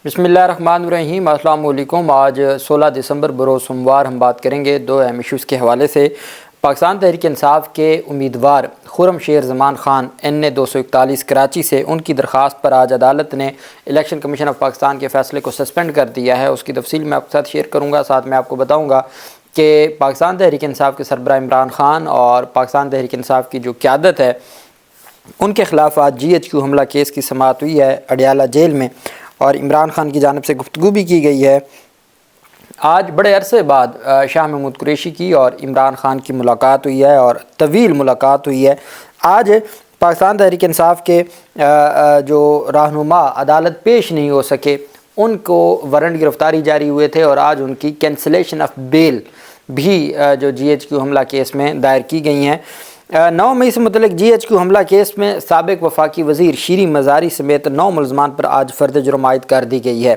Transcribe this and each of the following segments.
بسم اللہ الرحمن الرحیم۔ السلام علیکم۔ آج 16 دسمبر بروز سوموار ہم بات کریں گے دو اہم ایشوز کے حوالے سے۔ پاکستان تحریک انصاف کے امیدوار خرم شیر زمان خان NA 241 کراچی سے ان کی درخواست پر آج عدالت نے الیکشن کمیشن آف پاکستان کے فیصلے کو سسپینڈ کر دیا ہے۔ اس کی تفصیل میں آپ کے ساتھ شیئر کروں گا، ساتھ میں آپ کو بتاؤں گا کہ پاکستان تحریک انصاف کے سربراہ عمران خان اور پاکستان تحریک انصاف کی جو قیادت ہے ان کے خلاف آج GHQ حملہ کیس کی سماعت ہوئی ہے اڈیالہ جیل میں، اور عمران خان کی جانب سے گفتگو بھی کی گئی ہے۔ آج بڑے عرصے بعد شاہ محمود قریشی کی اور عمران خان کی ملاقات ہوئی ہے اور طویل ملاقات ہوئی ہے۔ آج پاکستان تحریک انصاف کے جو رہنما عدالت پیش نہیں ہو سکے ان کو وارنٹ گرفتاری جاری ہوئے تھے، اور آج ان کی کینسلیشن آف بیل بھی جو GHQ حملہ کیس میں دائر کی گئی ہیں۔ 9 مئی سے متعلق GHQ حملہ کیس میں سابق وفاقی وزیر شیریں مزاری سمیت 9 ملزمان پر آج فرد جرم عائد کر دی گئی ہے۔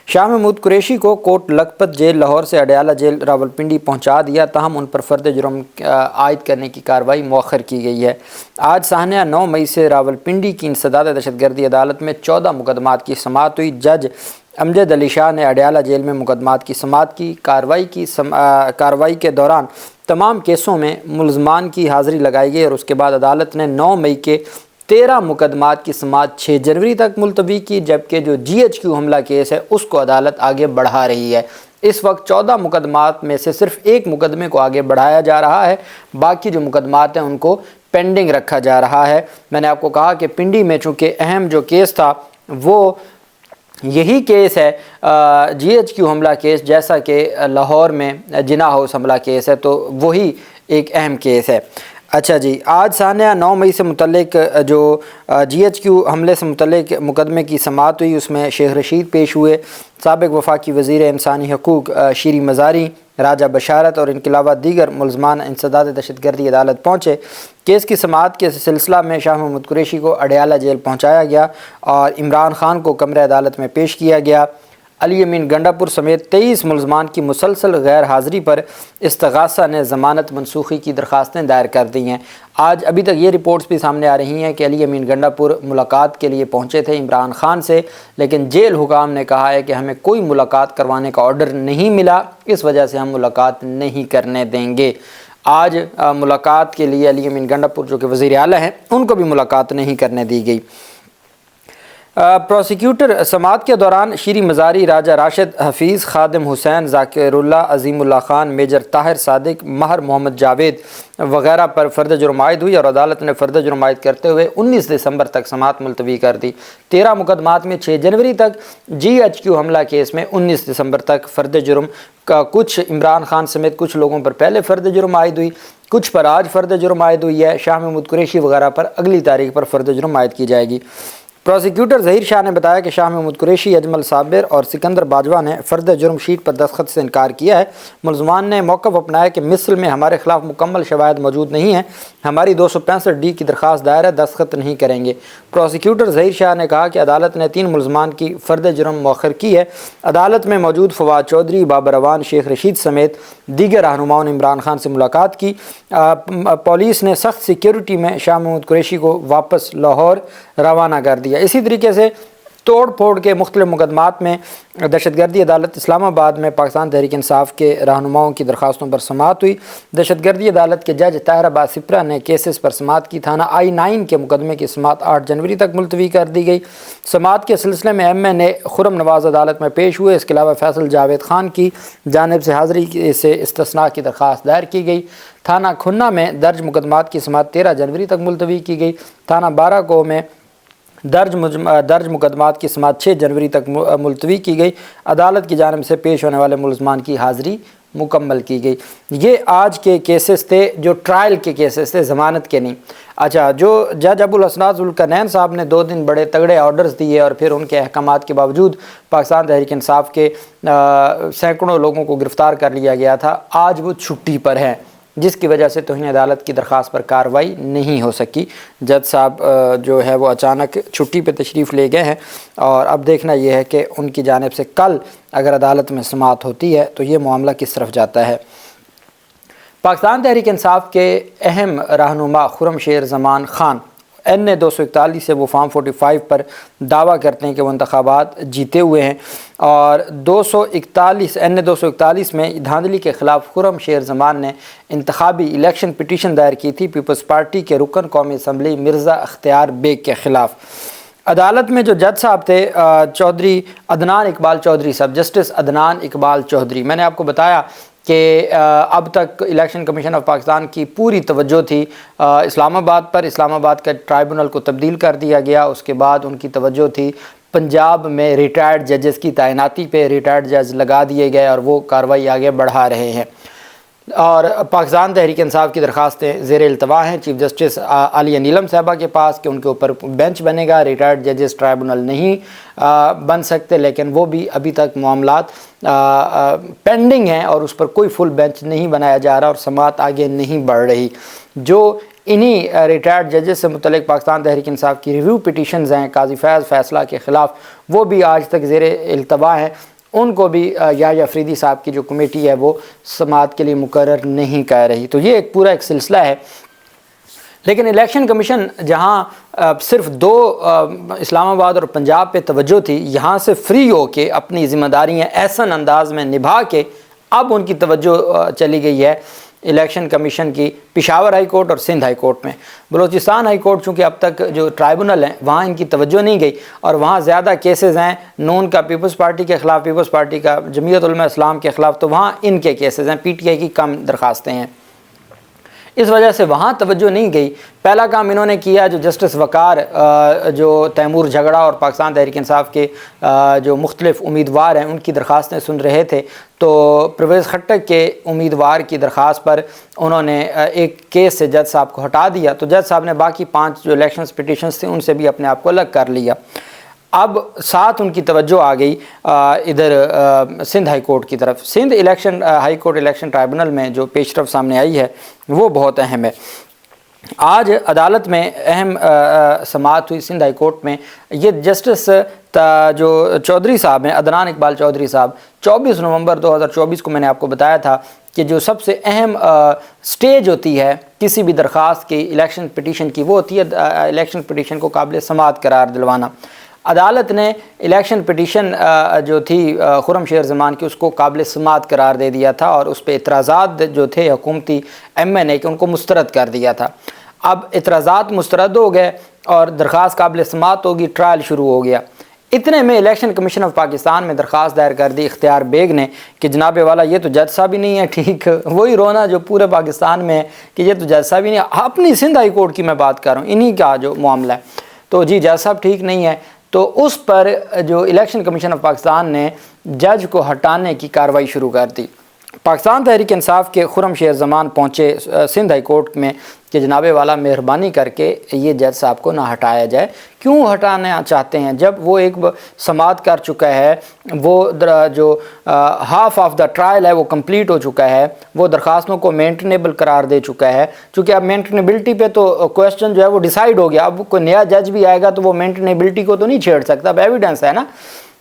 شاہ محمود قریشی کو کوٹ لکھپت جیل لاہور سے اڈیالہ جیل راولپنڈی پہنچا دیا، تاہم ان پر فرد جرم عائد کرنے کی کارروائی مؤخر کی گئی ہے۔ آج سانحہ 9 مئی سے راولپنڈی کی انسداد دہشت گردی عدالت میں 14 مقدمات کی سماعت ہوئی۔ جج امجد علی شاہ نے اڈیالہ جیل میں مقدمات کی سماعت کی۔ کارروائی کے دوران تمام کیسوں میں ملزمان کی حاضری لگائی گئی، اور اس کے بعد عدالت نے 9 مئی کے 13 مقدمات کی سماعت 6 جنوری تک ملتوی کی، جبکہ جو GHQ حملہ کیس ہے اس کو عدالت آگے بڑھا رہی ہے۔ اس وقت 14 مقدمات میں سے صرف ایک مقدمے کو آگے بڑھایا جا رہا ہے، باقی جو مقدمات ہیں ان کو پینڈنگ رکھا جا رہا ہے۔ میں نے آپ کو کہا کہ پنڈی میں چونکہ اہم جو کیس تھا وہ یہی کیس ہے GHQ حملہ کیس، جیسا کہ لاہور میں جناح ہاؤس حملہ کیس ہے، تو وہی ایک اہم کیس ہے۔ اچھا جی، آج سانحہ 9 مئی سے متعلق جو GHQ حملے سے متعلق مقدمے کی سماعت ہوئی، اس میں شیخ رشید پیش ہوئے، سابق وفاقی وزیر انسانی حقوق شیریں مزاری، راجہ بشارت اور ان کے علاوہ دیگر ملزمان انسداد دہشت گردی عدالت پہنچے۔ کیس کی سماعت کے سلسلہ میں شاہ محمود قریشی کو اڈیالہ جیل پہنچایا گیا اور عمران خان کو کمرہ عدالت میں پیش کیا گیا۔ علی امین گنڈا پور سمیت 23 ملزمان کی مسلسل غیر حاضری پر استغاثہ نے ضمانت منسوخی کی درخواستیں دائر کر دی ہیں۔ آج ابھی تک یہ رپورٹس بھی سامنے آ رہی ہیں کہ علی امین گنڈا پور ملاقات کے لیے پہنچے تھے عمران خان سے، لیکن جیل حکام نے کہا ہے کہ ہمیں کوئی ملاقات کروانے کا آرڈر نہیں ملا، اس وجہ سے ہم ملاقات نہیں کرنے دیں گے۔ آج ملاقات کے لیے علی امین گنڈا پور جو کہ وزیر اعلیٰ ہیں ان کو بھی ملاقات نہیں کرنے دی گئی۔ پروسیکیوٹر سماعت کے دوران شیریں مزاری، راجہ راشد حفیظ، خادم حسین، ذاکر اللہ، عظیم اللہ خان، میجر طاہر صادق، ماہر محمد جاوید وغیرہ پر فرد جرم عائد ہوئی، اور عدالت نے فرد جرم عائد کرتے ہوئے 19 دسمبر تک سماعت ملتوی کر دی۔ 13 مقدمات میں 6 جنوری تک، GHQ حملہ کیس میں 19 دسمبر تک فرد جرم کا کچھ عمران خان سمیت کچھ لوگوں پر پہلے فرد جرم عائد ہوئی، کچھ پر آج فرد جرم عائد ہوئی ہے۔ شاہ محمود قریشی وغیرہ پر اگلی تاریخ پر فرد جرم عائد کی جائے گی۔ پروسیکیوٹر ظہیر شاہ نے بتایا کہ شاہ محمود قریشی، اجمل صابر اور سکندر باجوہ نے فرد جرم شیٹ پر دستخط سے انکار کیا ہے۔ ملزمان نے موقف اپنایا کہ مثل میں ہمارے خلاف مکمل شواہد موجود نہیں ہیں، ہماری 265D کی درخواست دائر ہے، دستخط نہیں کریں گے۔ پروسیکیوٹر ظہیر شاہ نے کہا کہ عدالت نے 3 ملزمان کی فرد جرم مؤخر کی ہے۔ عدالت میں موجود فواد چودھری، بابر اعوان، شیخ رشید سمیت دیگر رہنماؤں نے عمران خان سے ملاقات کی۔ پولیس نے سخت سیکیورٹی میں شاہ محمود قریشی کو واپس لاہور روانہ کر دیا۔ اسی طریقے سے توڑ پھوڑ کے مختلف مقدمات میں دہشت گردی عدالت اسلام آباد میں پاکستان تحریک انصاف کے رہنماؤں کی درخواستوں پر سماعت ہوئی۔ دہشت گردی عدالت کے جج طاہر عباس سپرا نے کیسز پر سماعت کی۔ تھانہ I-9 کے مقدمے کی سماعت 8 جنوری تک ملتوی کر دی گئی۔ سماعت کے سلسلے میں MNA خرم نواز عدالت میں پیش ہوئے، اس کے علاوہ فیصل جاوید خان کی جانب سے حاضری سے استثناء کی درخواست دائر کی گئی۔ تھانہ کھنہ میں درج مقدمات کی سماعت 13 جنوری تک ملتوی کی گئی۔ تھانہ بارہ کو میں درج مقدمات کی سماعت 6 جنوری تک ملتوی کی گئی۔ عدالت کی جانب سے پیش ہونے والے ملزمان کی حاضری مکمل کی گئی۔ یہ آج کے کیسز تھے جو ٹرائل کے کیسز تھے، ضمانت کے نہیں۔ اچھا، جو جج ابو الاسناد ذوالقرنین صاحب نے 2 دن بڑے تگڑے آرڈرز دیے اور پھر ان کے احکامات کے باوجود پاکستان تحریک انصاف کے سینکڑوں لوگوں کو گرفتار کر لیا گیا تھا، آج وہ چھٹی پر ہیں، جس کی وجہ سے توہین عدالت کی درخواست پر کارروائی نہیں ہو سکی۔ جج صاحب جو ہے وہ اچانک چھٹی پہ تشریف لے گئے ہیں، اور اب دیکھنا یہ ہے کہ ان کی جانب سے کل اگر عدالت میں سماعت ہوتی ہے تو یہ معاملہ کس طرف جاتا ہے۔ پاکستان تحریک انصاف کے اہم رہنما خرم شیر زمان خان NA 241 سے وہ فارم 45 پر دعویٰ کرتے ہیں کہ وہ انتخابات جیتے ہوئے ہیں، اور 241 NA 241 میں دھاندلی کے خلاف خرم شیر زمان نے انتخابی الیکشن پٹیشن دائر کی تھی پیپلز پارٹی کے رکن قومی اسمبلی مرزا اختیار بیگ کے خلاف۔ عدالت میں جو جج صاحب تھے چودھری عدنان اقبال چودھری صاحب، جسٹس عدنان اقبال چودھری، میں نے آپ کو بتایا کہ اب تک الیکشن کمیشن آف پاکستان کی پوری توجہ تھی اسلام آباد پر، اسلام آباد کا ٹرائبونل کو تبدیل کر دیا گیا، اس کے بعد ان کی توجہ تھی پنجاب میں ریٹائرڈ ججز کی تعیناتی پہ، ریٹائرڈ جج لگا دیے گئے اور وہ کارروائی آگے بڑھا رہے ہیں، اور پاکستان تحریک انصاف کی درخواستیں زیر التوا ہیں چیف جسٹس عالیہ نیلم صاحبہ کے پاس کہ ان کے اوپر بینچ بنے گا، ریٹائرڈ ججز ٹرائبونل نہیں بن سکتے، لیکن وہ بھی ابھی تک معاملات پینڈنگ ہیں اور اس پر کوئی فل بینچ نہیں بنایا جا رہا اور سماعت آگے نہیں بڑھ رہی۔ جو انہی ریٹائرڈ ججز سے متعلق پاکستان تحریک انصاف کی ریویو پٹیشنز ہیں قاضی فیض فیصلہ کے خلاف، وہ بھی آج تک زیر التوا ہیں، ان کو بھی یحییٰ افریدی صاحب کی جو کمیٹی ہے وہ سماعت کے لیے مقرر نہیں کر رہی۔ تو یہ ایک پورا سلسلہ ہے، لیکن الیکشن کمیشن جہاں صرف دو اسلام آباد اور پنجاب پہ توجہ تھی، یہاں سے فری ہو کے اپنی ذمہ داریاں احسن انداز میں نبھا کے اب ان کی توجہ چلی گئی ہے الیکشن کمیشن کی پشاور ہائی کورٹ اور سندھ ہائی کورٹ میں۔ بلوچستان ہائی کورٹ چونکہ اب تک جو ٹرائبونل ہیں وہاں ان کی توجہ نہیں گئی، اور وہاں زیادہ کیسز ہیں نون کا پیپلز پارٹی کے خلاف، پیپلز پارٹی کا جمعیت علماء اسلام کے خلاف، تو وہاں ان کے کیسز ہیں، PTI کی کم درخواستیں ہیں، اس وجہ سے وہاں توجہ نہیں گئی۔ پہلا کام انہوں نے کیا، جو جسٹس وقار جو تیمور جھگڑا اور پاکستان تحریک انصاف کے جو مختلف امیدوار ہیں ان کی درخواستیں سن رہے تھے، تو پرویز خٹک کے امیدوار کی درخواست پر انہوں نے ایک کیس سے جج صاحب کو ہٹا دیا، تو جج صاحب نے باقی 5 جو الیکشنز پٹیشنز تھے ان سے بھی اپنے آپ کو الگ کر لیا۔ اب ساتھ ان کی توجہ آ گئی ادھر سندھ ہائی کورٹ کی طرف۔ Sindh election high court election tribunal میں جو پیش رفت سامنے آئی ہے وہ بہت اہم ہے۔ آج عدالت میں اہم سماعت ہوئی سندھ ہائی کورٹ میں۔ یہ جسٹس جو چودھری صاحب ہیں عدنان اقبال چودھری صاحب، 24 نومبر 2024 کو میں نے آپ کو بتایا تھا کہ جو سب سے اہم سٹیج ہوتی ہے کسی بھی درخواست کی الیکشن پٹیشن کی، وہ ہوتی ہے الیکشن پٹیشن کو قابل سماعت قرار دلوانا۔ عدالت نے الیکشن پٹیشن جو تھی خرم شیر زمان کی، اس کو قابل سماعت قرار دے دیا تھا اور اس پہ اعتراضات جو تھے حکومتی MNA کے ان کو مسترد کر دیا تھا۔ اب اعتراضات مسترد ہو گئے اور درخواست قابل سماعت ہوگی، ٹرائل شروع ہو گیا۔ اتنے میں الیکشن کمیشن آف پاکستان میں درخواست دائر کر دی اختیار بیگ نے کہ جناب والا یہ تو جج صاحب ہی نہیں ہے ٹھیک، وہی رونا جو پورے پاکستان میں ہے کہ یہ تو جج صاحب ہی نہیں ہے، اپنی سندھ ہائی کورٹ کی میں بات کر رہا ہوں، انہی کا جو معاملہ ہے، تو جی جج صاحب ٹھیک نہیں ہے۔ تو اس پر جو الیکشن کمیشن آف پاکستان نے جج کو ہٹانے کی کارروائی شروع کر دی۔ پاکستان تحریک انصاف کے خرم شیر زمان پہنچے سندھ ہائی کورٹ میں کہ جناب والا مہربانی کر کے یہ جج صاحب کو نہ ہٹایا جائے۔ کیوں ہٹانا چاہتے ہیں جب وہ ایک سماعت کر چکا ہے، وہ جو ہاف آف دا ٹرائل ہے وہ کمپلیٹ ہو چکا ہے، وہ درخواستوں کو مینٹنیبل قرار دے چکا ہے، چونکہ اب مینٹنیبلٹی پہ تو کویسچن جو ہے وہ ڈیسائیڈ ہو گیا، اب کوئی نیا جج بھی آئے گا تو وہ مینٹنیبلٹی کو تو نہیں چھیڑ سکتا، اب ایویڈنس ہے نا۔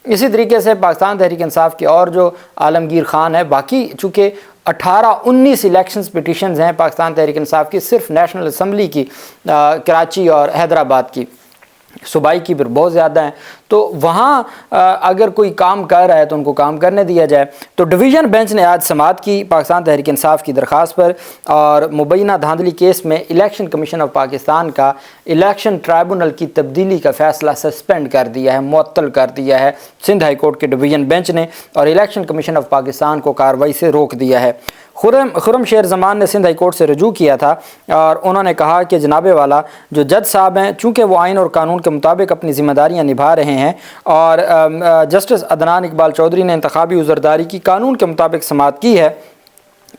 اسی طریقے سے پاکستان تحریک انصاف کے اور جو عالمگیر خان ہے، باقی چونکہ 18-19 الیکشنز پٹیشنز ہیں پاکستان تحریک انصاف کی، صرف نیشنل اسمبلی کی کراچی اور حیدرآباد کی، صوبائی کی پھر بہت زیادہ ہیں، تو وہاں اگر کوئی کام کر رہا ہے تو ان کو کام کرنے دیا جائے۔ تو ڈویژن بینچ نے آج سماعت کی پاکستان تحریک انصاف کی درخواست پر، اور مبینہ دھاندلی کیس میں الیکشن کمیشن آف پاکستان کا الیکشن ٹرائبونل کی تبدیلی کا فیصلہ سسپینڈ کر دیا ہے، معطل کر دیا ہے سندھ ہائی کورٹ کے ڈویژن بینچ نے، اور الیکشن کمیشن آف پاکستان کو کارروائی سے روک دیا ہے۔ خرم شیر زمان نے سندھ ہائی کورٹ سے رجوع کیا تھا اور انہوں نے کہا کہ جناب والا جو جج صاحب ہیں چونکہ وہ آئین اور قانون کے مطابق اپنی ذمہ داریاں نبھا رہے ہیں، اور جسٹس عدنان اقبال چودھری نے انتخابی عذرداری کی قانون کے مطابق سماعت کی ہے،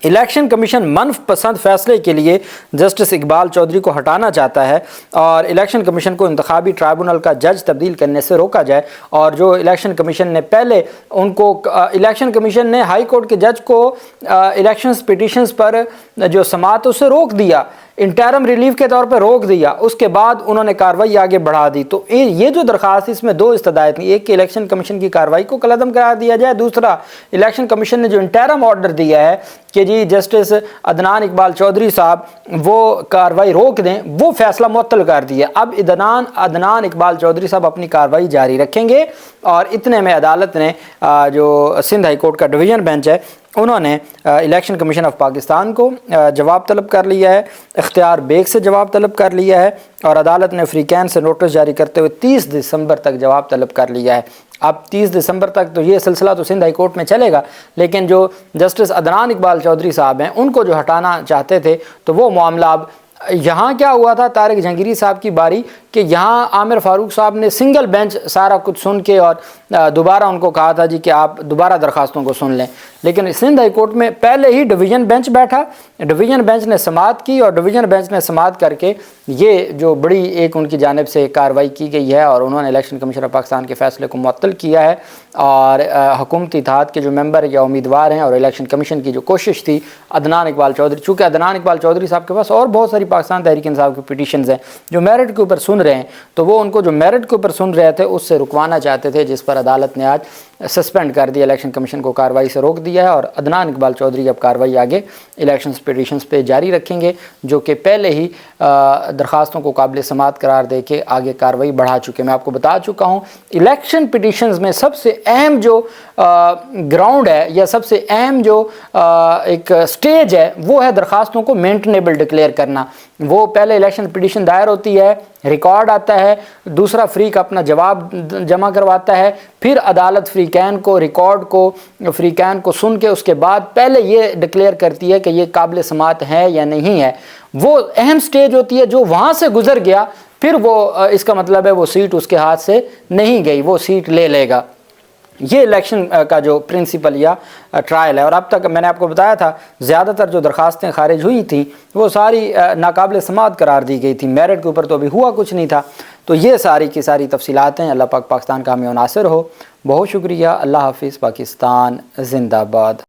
الیکشن کمیشن منف پسند فیصلے کے لیے جسٹس اقبال چودھری کو ہٹانا چاہتا ہے اور الیکشن کمیشن کو انتخابی ٹرائبونل کا جج تبدیل کرنے سے روکا جائے، اور جو الیکشن کمیشن نے پہلے ان کو الیکشن کمیشن نے ہائی کورٹ کے جج کو الیکشنز پٹیشنز پر جو سماعت اس سے روک دیا۔ انٹرم ریلیف کے طور پہ روک دیا، اس کے بعد انہوں نے کارروائی آگے بڑھا دی۔ تو یہ جو درخواست، اس میں دو استدعائیں تھیں، ایک کہ الیکشن کمیشن کی کارروائی کو کالعدم قرار دیا جائے، دوسرا الیکشن کمیشن نے جو انٹرم آرڈر دیا ہے کہ جی جسٹس عدنان اقبال چودھری صاحب وہ کارروائی روک دیں، وہ فیصلہ معطل کر دیا۔ اب عدنان اقبال چودھری صاحب اپنی کارروائی جاری رکھیں گے، اور اتنے میں عدالت نے جو سندھ ہائی کورٹ کا ڈویژن بینچ ہے انہوں نے الیکشن کمیشن آف پاکستان کو جواب طلب کر لیا ہے، اختیار بیگ سے جواب طلب کر لیا ہے، اور عدالت نے فریقین سے نوٹس جاری کرتے ہوئے 30 دسمبر تک جواب طلب کر لیا ہے۔ اب 30 دسمبر تک تو یہ سلسلہ تو سندھ ہائی کورٹ میں چلے گا، لیکن جو جسٹس عدنان اقبال چودھری صاحب ہیں ان کو جو ہٹانا چاہتے تھے تو وہ معاملہ اب یہاں کیا ہوا تھا، طارق جہانگیری صاحب کی باری کہ یہاں عامر فاروق صاحب نے سنگل بینچ سارا کچھ سن کے اور دوبارہ ان کو کہا تھا جی کہ آپ دوبارہ درخواستوں کو سن لیں، لیکن سندھ ہائی کورٹ میں پہلے ہی ڈویژن بینچ بیٹھا، ڈویژن بینچ نے سماعت کی، اور ڈویژن بینچ نے سماعت کر کے یہ جو بڑی ایک ان کی جانب سے کارروائی کی گئی ہے، اور انہوں نے الیکشن کمیشن آف پاکستان کے فیصلے کو معطل کیا ہے، اور حکومتی اتحاد کے جو ممبر یا امیدوار ہیں اور الیکشن کمیشن کی جو کوشش تھی عدنان اقبال چودھری، چونکہ عدنان اقبال چودھری صاحب کے پاس اور بہت ساری پاکستان تحریک انصاف کی پٹیشنز ہیں جو میرٹ کے اوپر سن رہے ہیں، تو وہ ان کو جو میرٹ کے اوپر سن رہے تھے اس سے رکوانا چاہتے تھے، جس پر عدالت نے آج سسپینڈ کر دیا، الیکشن کمیشن کو کارروائی سے روک دیا ہے، اور عدنان اقبال چودھری اب کارروائی آگے الیکشنز پٹیشنز پہ جاری رکھیں گے، جو کہ پہلے ہی درخواستوں کو قابل سماعت قرار دے کے آگے کارروائی بڑھا چکے۔ میں آپ کو بتا چکا ہوں الیکشن پٹیشنز میں سب سے اہم جو گراؤنڈ ہے یا سب سے اہم جو ایک سٹیج ہے وہ ہے درخواستوں کو مینٹنیبل ڈکلیئر کرنا۔ وہ پہلے الیکشن پٹیشن دائر ہوتی ہے، ریکارڈ آتا ہے، دوسرا فریق اپنا جواب جمع کرواتا ہے، پھر عدالت فریقین کو ریکارڈ کو فریقین کو سن کے اس کے بعد پہلے یہ ڈکلیئر کرتی ہے کہ یہ قابل سماعت ہے یا نہیں ہے۔ وہ اہم سٹیج ہوتی ہے، جو وہاں سے گزر گیا پھر وہ اس کا مطلب ہے وہ سیٹ اس کے ہاتھ سے نہیں گئی، وہ سیٹ لے لے گا۔ یہ الیکشن کا جو پرنسپل یا ٹرائل ہے، اور اب تک میں نے آپ کو بتایا تھا زیادہ تر جو درخواستیں خارج ہوئی تھیں وہ ساری ناقابل سماعت قرار دی گئی تھی، میرٹ کے اوپر تو ابھی ہوا کچھ نہیں تھا۔ تو یہ ساری کی ساری تفصیلات ہیں۔ اللہ پاک پاکستان کا حامی و ناصر ہو۔ بہت شکریہ۔ اللہ حافظ۔ پاکستان زندہ باد۔